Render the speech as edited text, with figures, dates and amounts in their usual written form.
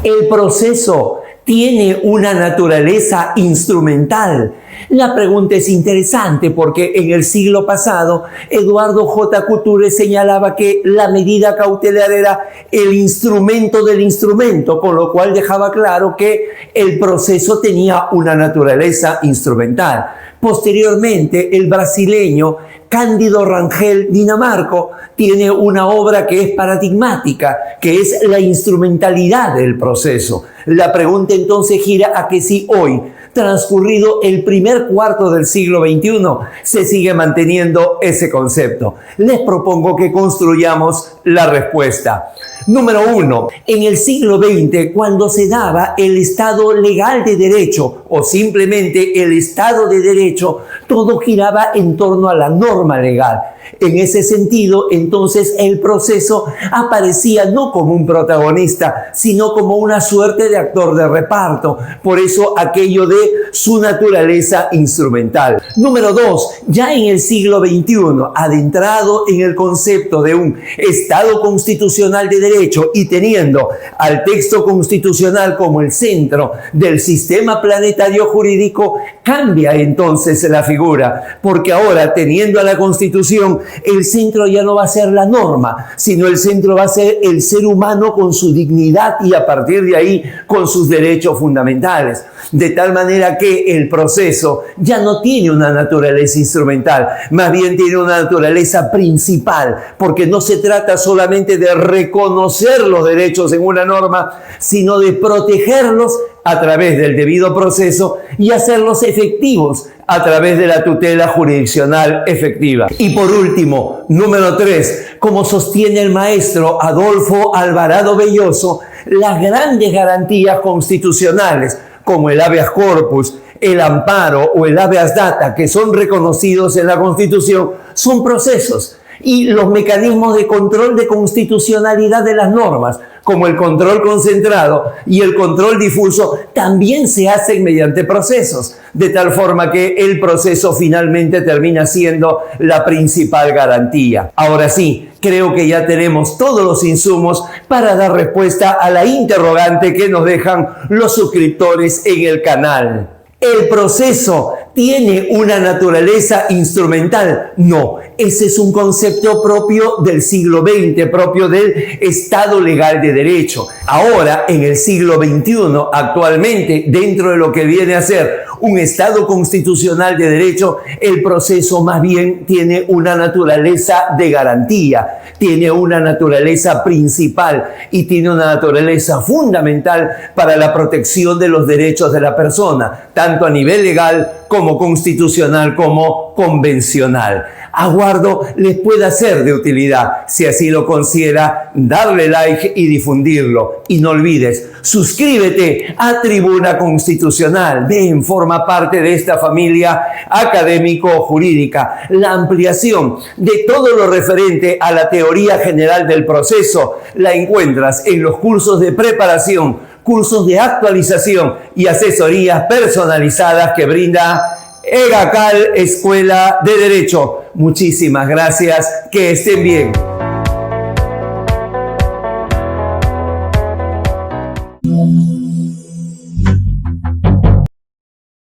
El proceso tiene una naturaleza instrumental. La pregunta es interesante porque en el siglo pasado Eduardo J. Couture señalaba que la medida cautelar era el instrumento del instrumento, con lo cual dejaba claro que el proceso tenía una naturaleza instrumental. Posteriormente, el brasileño Cândido Rangel Dinamarco tiene una obra que es paradigmática, que es la instrumentalidad del proceso. La pregunta entonces gira a que si hoy, transcurrido el primer cuarto del siglo XXI, se sigue manteniendo ese concepto. Les propongo que construyamos la respuesta. Número 1. En el siglo XX, cuando se daba el Estado legal de derecho o simplemente el Estado de derecho, todo giraba en torno a la norma legal. En ese sentido, entonces, el proceso aparecía no como un protagonista, sino como una suerte de actor de reparto. Por eso aquello de su naturaleza instrumental. Número 2. Ya en el siglo XXI, adentrado en el concepto de un Estado constitucional de derecho y teniendo al texto constitucional como el centro del sistema planetario jurídico, cambia entonces la figura, porque ahora, teniendo a la Constitución, el centro ya no va a ser la norma, sino el centro va a ser el ser humano con su dignidad y a partir de ahí con sus derechos fundamentales. De tal manera que el proceso ya no tiene una naturaleza instrumental, más bien tiene una naturaleza principal, porque no se trata solamente de reconocer los derechos en una norma, sino de protegerlos a través del debido proceso y hacerlos efectivos a través de la tutela jurisdiccional efectiva. Y por último, número 3, como sostiene el maestro Adolfo Alvarado Belloso, las grandes garantías constitucionales, como el habeas corpus, el amparo o el habeas data, que son reconocidos en la Constitución, son procesos. Y los mecanismos de control de constitucionalidad de las normas, como el control concentrado y el control difuso, también se hacen mediante procesos, de tal forma que el proceso finalmente termina siendo la principal garantía. Ahora sí, creo que ya tenemos todos los insumos para dar respuesta a la interrogante que nos dejan los suscriptores en el canal. ¿El proceso tiene una naturaleza instrumental? No, ese es un concepto propio del siglo XX, propio del Estado legal de derecho. Ahora, en el siglo XXI, actualmente, dentro de lo que viene a ser un Estado constitucional de derecho, el proceso más bien tiene una naturaleza de garantía, tiene una naturaleza principal y tiene una naturaleza fundamental para la protección de los derechos de la persona, tanto a nivel legal como constitucional como convencional. Aguardo les pueda ser de utilidad. Si así lo considera, darle like y difundirlo. Y no olvides, suscríbete a Tribuna Constitucional. Ven, forma parte de esta familia académico-jurídica. La ampliación de todo lo referente a la teoría general del proceso la encuentras en los cursos de preparación, cursos de actualización y asesorías personalizadas que brinda EGACAL Escuela de Derecho. Muchísimas gracias, que estén bien.